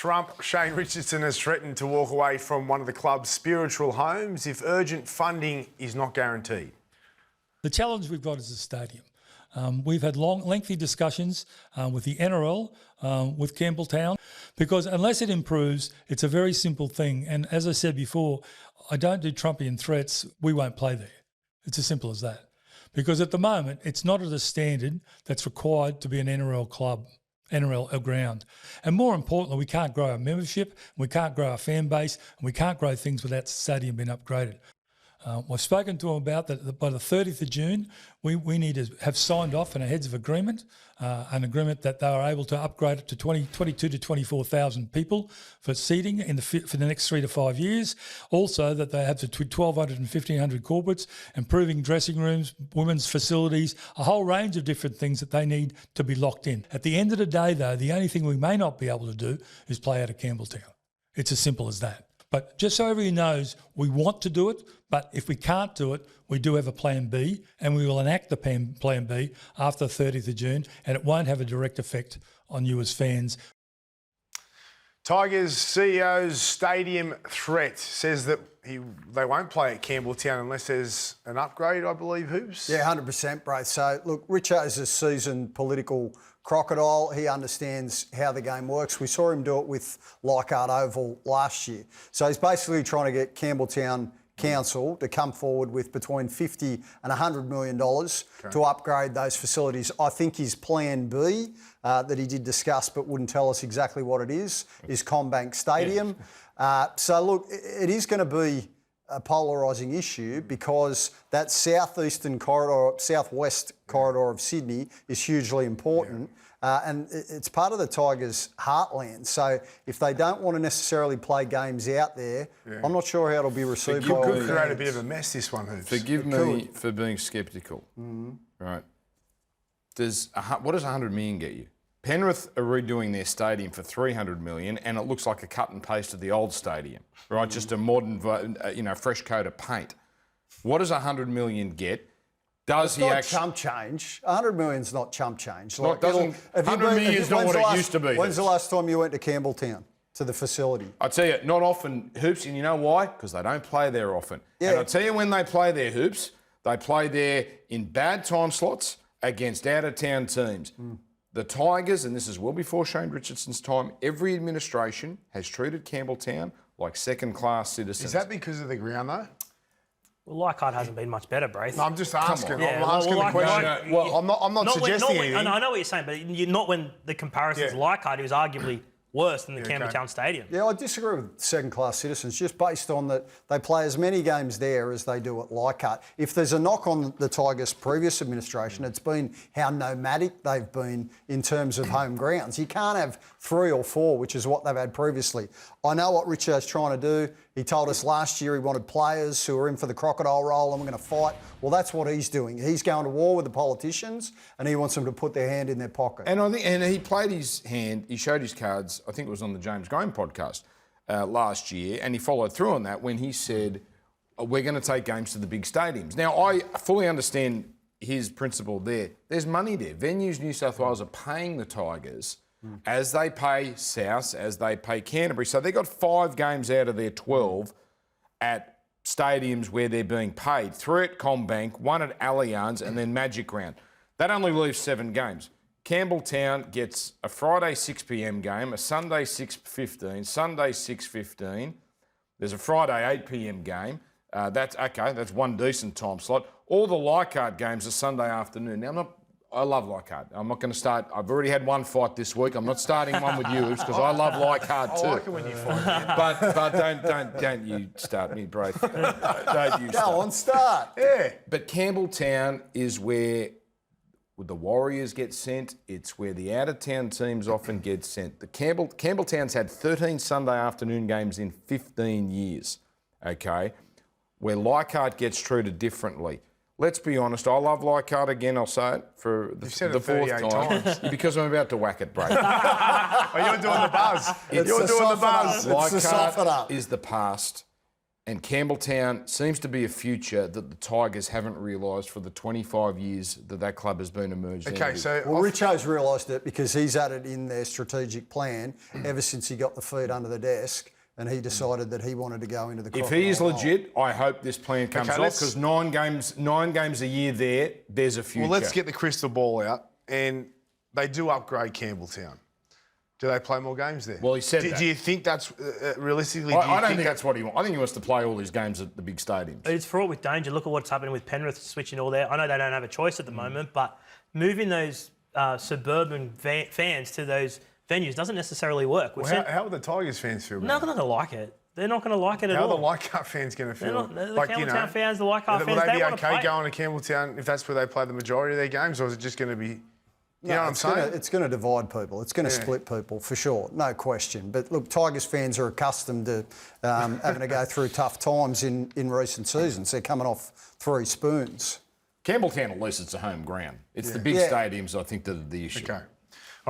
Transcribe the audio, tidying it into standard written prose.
Trump, Shane Richardson has threatened to walk away from one of the club's spiritual homes if urgent funding is not guaranteed. The challenge we've got is the stadium. We've had lengthy discussions with the NRL, with Campbelltown, because unless it improves, it's a very simple thing. And as I said before, I don't do Trumpian threats. We won't play there. It's as simple as that. Because at the moment, it's not at a standard that's required to be an NRL club, NRL ground. And more importantly, we can't grow our membership, we can't grow our fan base, and we can't grow things without the stadium being upgraded. I've spoken to them about that by the 30th of June, we need to have signed off in a heads of agreement, an agreement that they are able to upgrade it to 22 to 24,000 people for seating for the next 3 to 5 years. Also that they have between 1,200 and 1,500 corporates, improving dressing rooms, women's facilities, a whole range of different things that they need to be locked in. At the end of the day, though, the only thing we may not be able to do is play out of Campbelltown. It's as simple as that. But just so everybody knows, we want to do it, but if we can't do it, we do have a plan B, and we will enact the plan B after the 30th of June, and it won't have a direct effect on you as fans. Tigers CEO's stadium threat says that they won't play at Campbelltown unless there's an upgrade, I believe, Hoops? Yeah, 100%, Braith. So, look, Richo is a seasoned political crocodile. He understands how the game works. We saw him do it with Leichhardt Oval last year. So he's basically trying to get Campbelltown Council to come forward with between $50 and $100 million to upgrade those facilities. I think his plan B, that he did discuss but wouldn't tell us exactly what it is CommBank Stadium. So look, it is going to be a polarising issue because that southeastern corridor, southwest corridor of Sydney is hugely important. And it's part of the Tigers' heartland. So if they don't want to necessarily play games out there, I'm not sure how it'll be received by all could fans. create a bit of a mess, this one, Hoops. Forgive me for being sceptical. Right. What does 100 million get you? Penrith are redoing their stadium for 300 million, and it looks like a cut and paste of the old stadium, right? Just a modern, fresh coat of paint. What does 100 million get? Does he actually chump change? 100 million's not chump change. Like, 100 million is not what it used to be. When's the last time you went to Campbelltown, to the facility? I tell you, not often, Hoops, and you know why? Because they don't play there often. Yeah. And I tell you, when they play there, Hoops, they play there in bad time slots against out-of-town teams. The Tigers, and this is well before Shane Richardson's time, every administration has treated Campbelltown like second-class citizens. Is that because of the ground, though? Well, Leichhardt hasn't been much better, Braith. No, I'm just asking. Yeah, I'm asking the question. Well, I'm not suggesting anything. I know what you're saying, but not when the comparison's Leichhardt, he was arguably worse than the Campbelltown Stadium. Yeah, I disagree with second-class citizens, just based on that they play as many games there as they do at Leichhardt. If there's a knock on the Tigers' previous administration, it's been how nomadic they've been in terms of home grounds. You can't have 3 or 4, which is what they've had previously. I know what Richo's trying to do. He told us last year he wanted players who are in for the crocodile role and we're going to fight. Well, that's what he's doing. He's going to war with the politicians and he wants them to put their hand in their pocket. And I think, and he played his hand, he showed his cards, I think it was on the James Graham podcast last year, and he followed through on that when he said, we're going to take games to the big stadiums. Now, I fully understand his principle there. There's money there. Venues New South Wales are paying the Tigers as they pay South, as they pay Canterbury. So they got 5 games out of their 12 at stadiums where they're being paid. 3 at CommBank, 1 at Allianz, and then Magic Round. That only leaves 7 games. Campbelltown gets a Friday 6 p.m. game, a Sunday 6:15, Sunday 6:15. There's a Friday 8 p.m. game. That's one decent time slot. All the Leichhardt games are Sunday afternoon. Now, I love Leichhardt. I'm not going to start. I've already had one fight this week. I'm not starting one with you because I love Leichhardt too. I like it when you fight. But don't you start me, Braith. Don't you start. Go on, start. Yeah. But Campbelltown is where the Warriors get sent. It's where the out-of-town teams often get sent. The Campbelltown's had 13 Sunday afternoon games in 15 years, okay, where Leichhardt gets treated differently. Let's be honest, I love Leichhardt again, I'll say it for the 4th time. Because I'm about to whack it, Brady. Oh, you're doing the buzz. You're doing the buzz. Leichhardt is the past. And Campbelltown seems to be a future that the Tigers haven't realised for the 25 years that club has been emerged. Okay, so Well, Richo's realised it because he's had it in their strategic plan ever since he got the feet under the desk and he decided that he wanted to go into the if he is legit, I hope this plan comes off because 9 games a year there's a future. well, let's get the crystal ball out, and they do upgrade Campbelltown. Do they play more games there? Well, he said that. Do you think that's realistically? I don't think that's what he wants. I think he wants to play all his games at the big stadiums. It's fraught with danger. Look at what's happening with Penrith switching all there. I know they don't have a choice at the moment, but moving those suburban fans to those venues doesn't necessarily work. Well, how would the Tigers fans feel? They're not going to like it. They're not going to like it at How all. are the Leichhardt fans going to feel? The Campbelltown fans, the Leichhardt fans, will they be want to okay play. going to Campbelltown if that's where they play the majority of their games, or is it just going to be? You know what I'm saying? It's going to divide people. It's going to split people for sure, no question. But look, Tigers fans are accustomed to having to go through tough times in recent seasons. They're coming off 3 spoons. Campbelltown, at least it's a home ground. It's the big stadiums, I think, that are the issue. Okay.